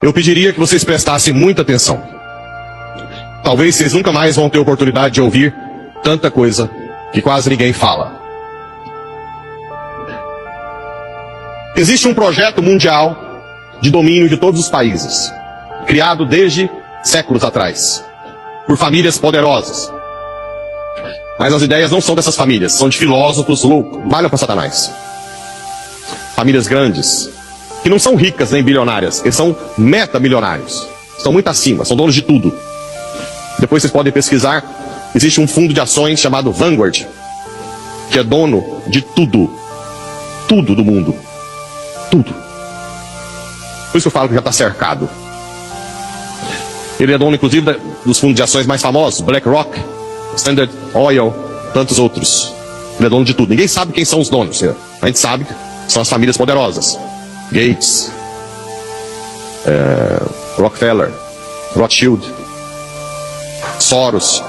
Eu pediria que vocês prestassem muita atenção. Talvez vocês nunca mais vão ter oportunidade de ouvir tanta coisa que quase ninguém fala. Existe um projeto mundial de domínio de todos os países, criado desde séculos atrás, por famílias poderosas. Mas as ideias não são dessas famílias, são de filósofos loucos, valham para Satanás. Famílias grandes, que não são ricas nem bilionárias, eles são metamilionários, estão muito acima, são donos de tudo. Depois vocês podem pesquisar, existe um fundo de ações chamado Vanguard, que é dono de tudo, tudo do mundo, tudo. Por isso que eu falo que já está cercado. Ele é dono inclusive dos fundos de ações mais famosos, BlackRock, Standard Oil, tantos outros. Ele é dono de tudo. Ninguém sabe quem são os donos. A gente sabe que são as famílias poderosas. Gates, Rockefeller, Rothschild, Soros.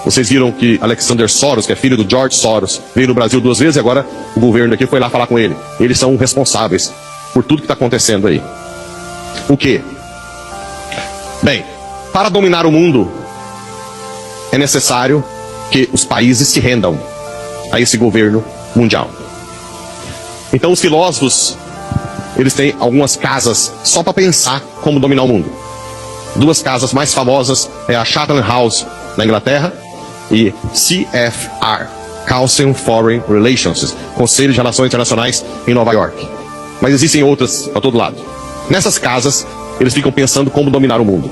Vocês viram que Alexander Soros, que é filho do George Soros, veio no Brasil 2 vezes e agora o governo aqui foi lá falar com ele. Eles são responsáveis por tudo que está acontecendo aí. O quê? Bem, para dominar o mundo, é necessário que os países se rendam a esse governo mundial. Então os filósofos, eles têm algumas casas só para pensar como dominar o mundo. 2 casas mais famosas é a Chatham House na Inglaterra e CFR, Council on Foreign Relations, Conselho de Relações Internacionais em Nova York. Mas existem outras para todo lado. Nessas casas, eles ficam pensando como dominar o mundo.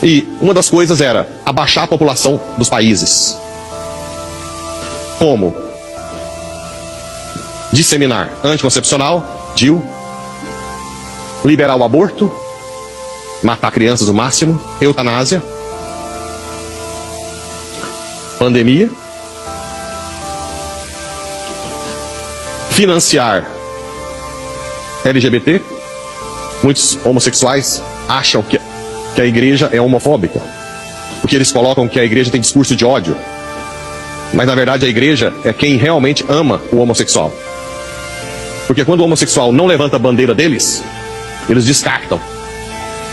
E uma das coisas era abaixar a população dos países. Como? Disseminar anticoncepcional, DIU, liberar o aborto, matar crianças o máximo, eutanásia, pandemia, financiar LGBT. Muitos homossexuais acham que a igreja é homofóbica, porque eles colocam que a igreja tem discurso de ódio. Mas na verdade a igreja é quem realmente ama o homossexual. Porque quando o homossexual não levanta a bandeira deles, eles descartam.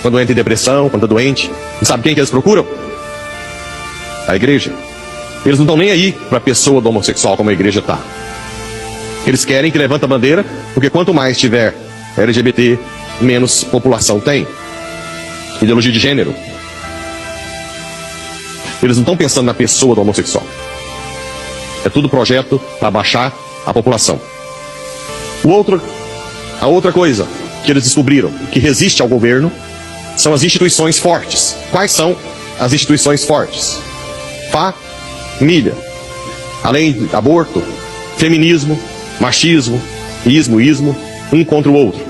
Quando entra em depressão, quando está doente, e sabe quem que eles procuram? A igreja. Eles não estão nem aí para a pessoa do homossexual como a igreja está. Eles querem que levante a bandeira, porque quanto mais tiver LGBT, menos população tem. Ideologia de gênero. Eles não estão pensando na pessoa do homossexual. É tudo projeto para baixar a população. A outra coisa que eles descobriram, que resiste ao governo, são as instituições fortes. Quais são as instituições fortes? Família. Além de aborto, feminismo, machismo, ismo, um contra o outro.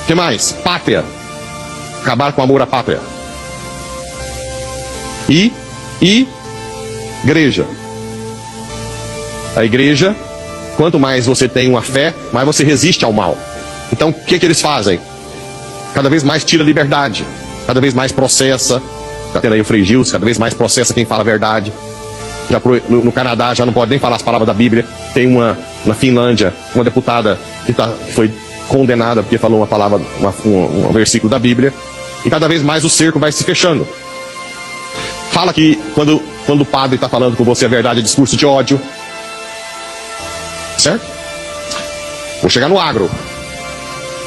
O que mais? Pátria. Acabar com o amor à pátria. E igreja. A igreja, quanto mais você tem uma fé, mais você resiste ao mal. Então o que eles fazem? Cada vez mais tira liberdade, cada vez mais processa. Está tendo aí o Frei Gils, cada vez mais processa quem fala a verdade. No Canadá já não pode nem falar as palavras da Bíblia. Tem na Finlândia, uma deputada que foi condenada porque falou uma palavra, um versículo da Bíblia. E cada vez mais o cerco vai se fechando. Fala que quando o padre está falando com você a verdade é discurso de ódio. Certo? Vou chegar no agro.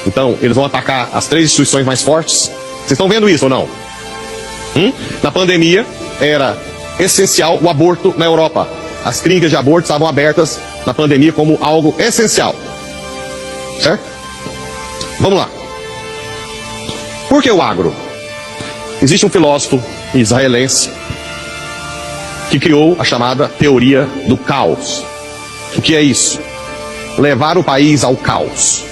Então, eles vão atacar as 3 instituições mais fortes. Vocês estão vendo isso ou não? Na pandemia, era essencial o aborto na Europa. As clínicas de aborto estavam abertas na pandemia como algo essencial. Certo? Vamos lá. Por que o agro? Existe um filósofo israelense que criou a chamada teoria do caos. O que é isso? Levar o país ao caos.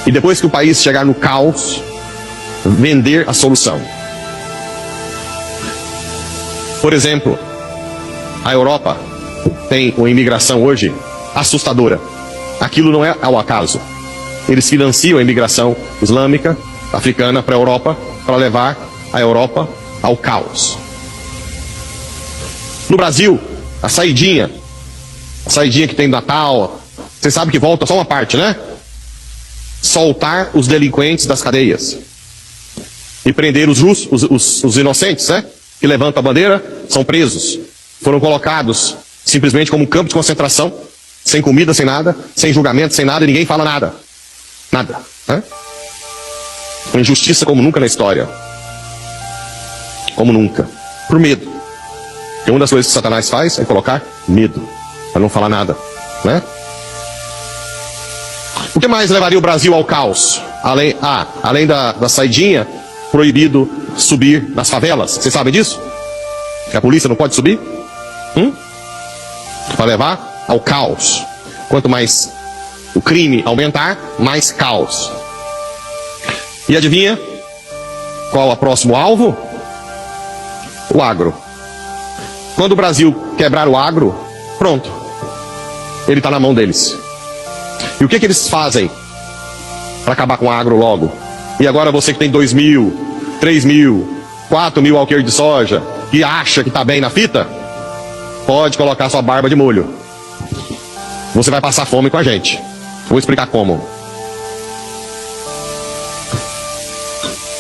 E depois que o país chegar no caos, vender a solução. Por exemplo, a Europa tem uma imigração hoje assustadora. Aquilo não é ao acaso. Eles financiam a imigração islâmica, africana para a Europa, para levar a Europa ao caos. No Brasil, a saidinha que tem no Natal, você sabe que volta só uma parte, né? soltar os delinquentes das cadeias e prender os inocentes, né? Que levantam a bandeira, são presos. Foram colocados simplesmente como um campo de concentração, sem comida, sem nada, sem julgamento, sem nada, e ninguém fala nada. Nada. Né? Uma injustiça como nunca na história. Como nunca. Por medo. Porque uma das coisas que Satanás faz é colocar medo, para não falar nada. Né? O que mais levaria o Brasil ao caos? Além da saidinha, proibido subir nas favelas. Vocês sabem disso? Que a polícia não pode subir? Para levar ao caos. Quanto mais o crime aumentar, mais caos. E adivinha qual é o próximo alvo? O agro. Quando o Brasil quebrar o agro, pronto. Ele está na mão deles. E o que eles fazem para acabar com o agro logo? E agora você que tem 2.000, 3.000, 4.000 alqueires de soja e acha que está bem na fita, pode colocar sua barba de molho. Você vai passar fome com a gente. Vou explicar como.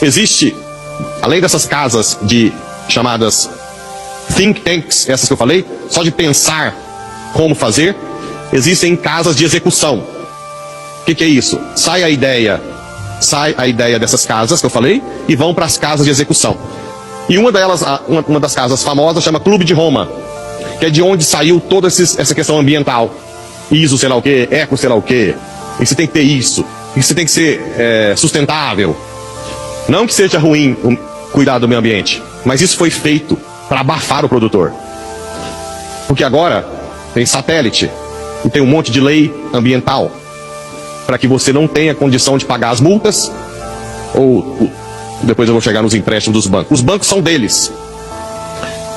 Existe, além dessas casas chamadas think tanks, essas que eu falei, só de pensar como fazer, existem casas de execução. O que é isso? Sai a ideia dessas casas que eu falei e vão para as casas de execução. E uma das casas famosas chama Clube de Roma, que é de onde saiu toda essa questão ambiental. ISO, sei lá o que, eco, sei lá o que. E você tem que ter isso. E você tem que ser sustentável. Não que seja ruim cuidar do meio ambiente, mas isso foi feito para abafar o produtor. Porque agora tem satélite e tem um monte de lei ambiental para que você não tenha condição de pagar as multas, ou depois eu vou chegar nos empréstimos dos bancos. Os bancos são deles.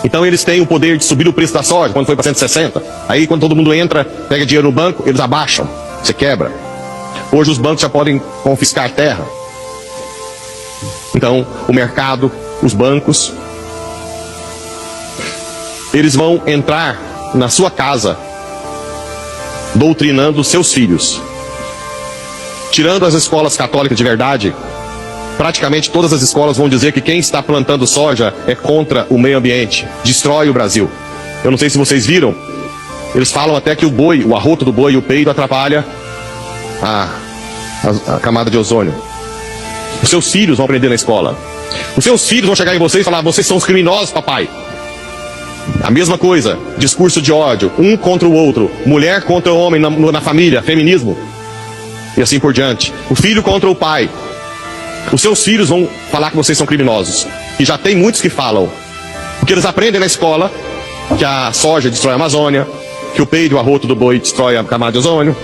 Então eles têm o poder de subir o preço da soja quando foi para 160. Aí quando todo mundo entra, pega dinheiro no banco, eles abaixam, você quebra. Hoje os bancos já podem confiscar terra. Então o mercado, os bancos, eles vão entrar na sua casa doutrinando os seus filhos. Tirando as escolas católicas de verdade, praticamente todas as escolas vão dizer que quem está plantando soja é contra o meio ambiente, destrói o Brasil. Eu não sei se vocês viram, eles falam até que o boi, o arroto do boi e o peido atrapalha a camada de ozônio. Os seus filhos vão aprender na escola. Os seus filhos vão chegar em vocês e falar: vocês são os criminosos, papai. A mesma coisa, discurso de ódio, um contra o outro, mulher contra o homem na família, feminismo, e assim por diante. O filho contra o pai. Os seus filhos vão falar que vocês são criminosos. E já tem muitos que falam. Porque eles aprendem na escola que a soja destrói a Amazônia, que o peido e o arroto do boi destrói a camada de ozônio.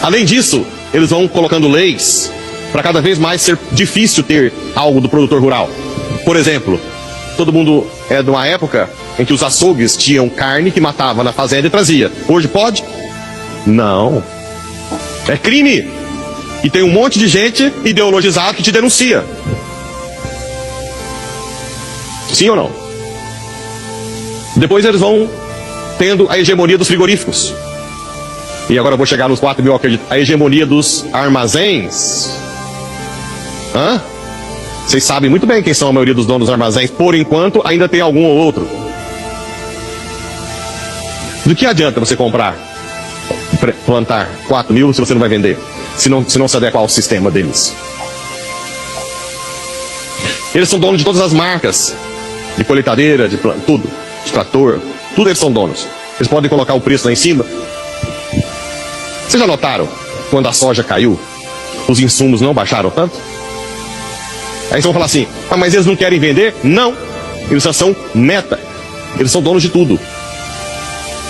Além disso, eles vão colocando leis para cada vez mais ser difícil ter algo do produtor rural. Por exemplo, todo mundo é de uma época em que os açougues tinham carne que matava na fazenda e trazia. Hoje pode? Não. É crime. E tem um monte de gente ideologizada que te denuncia. Sim ou não? Depois eles vão tendo a hegemonia dos frigoríficos. E agora eu vou chegar nos 4.000, a hegemonia dos armazéns. Vocês sabem muito bem quem são a maioria dos donos dos armazéns. Por enquanto, ainda tem algum ou outro. Do que adianta você plantar 4.000 se você não vai vender? Se não se adequa ao sistema deles. Eles são donos de todas as marcas. De colheitadeira, de tudo. De trator. Tudo eles são donos. Eles podem colocar o preço lá em cima. Vocês já notaram? Quando a soja caiu, os insumos não baixaram tanto? Aí vocês vão falar assim: mas eles não querem vender? Não. Eles só são meta. Eles são donos de tudo.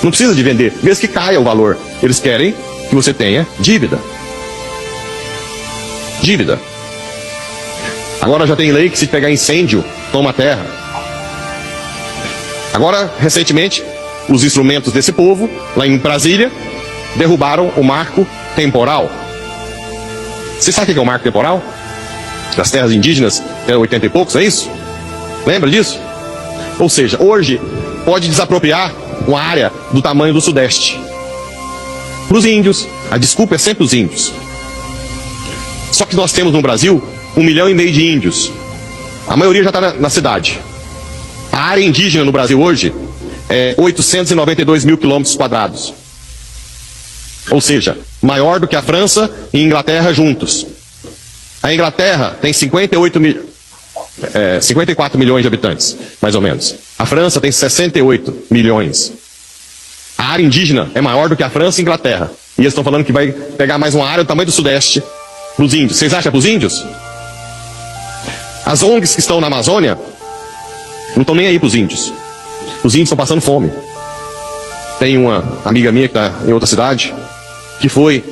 Não precisa de vender, mesmo que caia o valor. Eles querem que você tenha dívida. Dívida. Agora já tem lei que se pegar incêndio, toma terra. Agora, recentemente, os instrumentos desse povo, lá em Brasília, derrubaram o marco temporal. Você sabe o que é o marco temporal? Das terras indígenas, até 80 e poucos, é isso? Lembra disso? Ou seja, hoje pode desapropriar uma área do tamanho do Sudeste. para os índios. A desculpa é sempre os índios. Só que nós temos no Brasil 1,5 milhão de índios. A maioria já está na cidade. A área indígena no Brasil hoje é 892 mil quilômetros quadrados. Ou seja, maior do que a França e Inglaterra juntos. A Inglaterra tem 54 milhões de habitantes, mais ou menos. A França tem 68 milhões. A área indígena é maior do que a França e a Inglaterra. E eles estão falando que vai pegar mais uma área do tamanho do Sudeste para os índios. Vocês acham para os índios? As ONGs que estão na Amazônia não estão nem aí para os índios. Os índios estão passando fome. Tem uma amiga minha que está em outra cidade que foi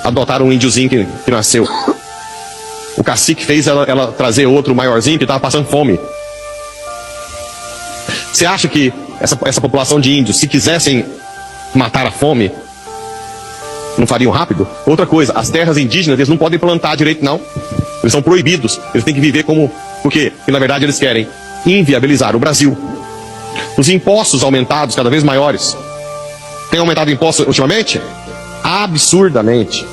adotar um índiozinho que nasceu. O cacique fez ela trazer outro maiorzinho que estava passando fome. Você acha que essa população de índios, se quisessem matar a fome, não fariam rápido? Outra coisa, as terras indígenas, eles não podem plantar direito, não. Eles são proibidos. Eles têm que viver como... Por quê? Porque, na verdade, eles querem inviabilizar o Brasil. Os impostos aumentados, cada vez maiores. Tem aumentado o imposto ultimamente? Absurdamente.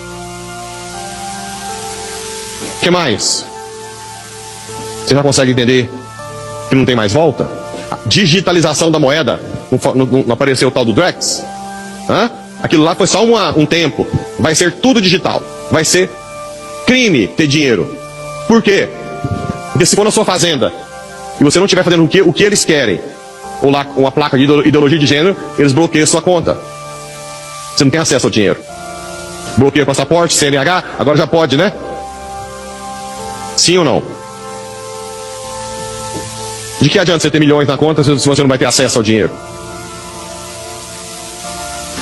O que mais? Você já consegue entender que não tem mais volta? A digitalização da moeda. Não apareceu o tal do Drex? Hã? Aquilo lá foi só um tempo. Vai ser tudo digital. Vai ser crime ter dinheiro. Por quê? Porque se for na sua fazenda e você não estiver fazendo o que eles querem, ou lá uma placa de ideologia de gênero, eles bloqueiam a sua conta. Você não tem acesso ao dinheiro. Bloqueia passaporte, CNH, agora já pode, né? Sim ou não? De que adianta você ter milhões na conta se você não vai ter acesso ao dinheiro?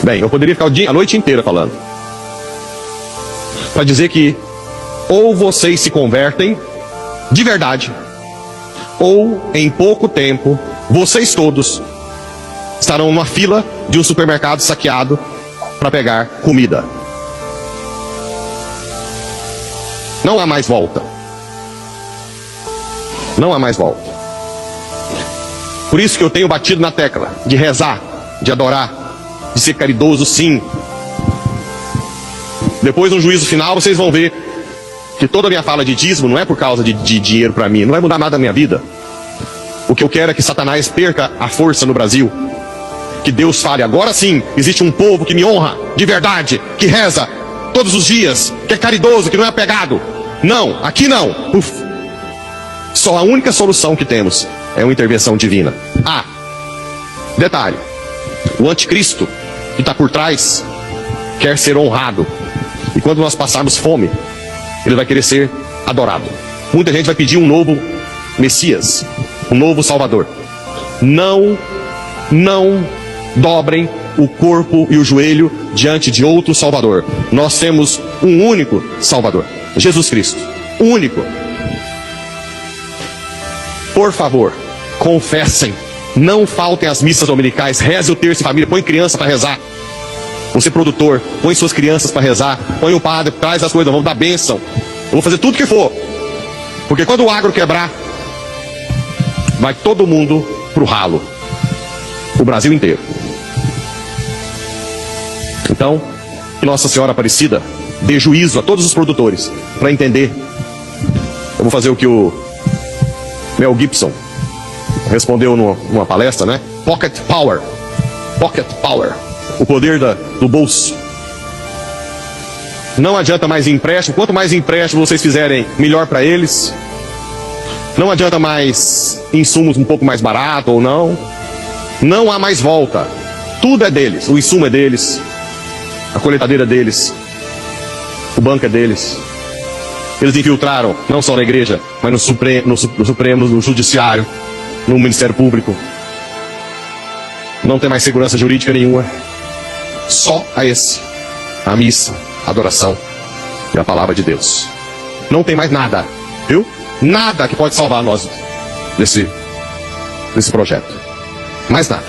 Bem, eu poderia ficar a noite inteira falando. Para dizer que ou vocês se convertem de verdade, ou em pouco tempo, vocês todos estarão numa fila de um supermercado saqueado para pegar comida. Não há mais volta. Não há mais volta. Por isso que eu tenho batido na tecla de rezar, de adorar, de ser caridoso, sim. Depois, no juízo final, vocês vão ver que toda a minha fala de dízimo não é por causa de dinheiro para mim, não vai mudar nada na minha vida. O que eu quero é que Satanás perca a força no Brasil. Que Deus fale, agora sim, existe um povo que me honra, de verdade, que reza todos os dias, que é caridoso, que não é apegado. Não, aqui não. Só a única solução que temos é uma intervenção divina. Ah, detalhe, o anticristo que está por trás quer ser honrado. E quando nós passarmos fome, ele vai querer ser adorado. Muita gente vai pedir um novo Messias, um novo Salvador. Não dobrem o corpo e o joelho diante de outro Salvador. Nós temos um único Salvador, Jesus Cristo, único. Por favor, confessem, não faltem às missas dominicais, reze o terço em família, põe criança para rezar. Você produtor, põe suas crianças para rezar, põe o padre, traz as coisas, vamos dar bênção. Eu vou fazer tudo que for. Porque quando o agro quebrar, vai todo mundo pro ralo. O Brasil inteiro. Então, que Nossa Senhora Aparecida dê juízo a todos os produtores para entender. Eu vou fazer o que o Mel Gibson respondeu numa palestra, né? Pocket Power. Pocket Power. O poder do bolso. Não adianta mais empréstimo. Quanto mais empréstimo vocês fizerem, melhor para eles. Não adianta mais insumos um pouco mais barato ou não. Não há mais volta. Tudo é deles. O insumo é deles. A colheitadeira é deles. O banco é deles. Eles infiltraram, não só na igreja, mas no Supremo, no Judiciário, no Ministério Público. Não tem mais segurança jurídica nenhuma. Só a missa, a adoração e a palavra de Deus. Não tem mais nada, viu? Nada que pode salvar nós desse projeto. Mais nada.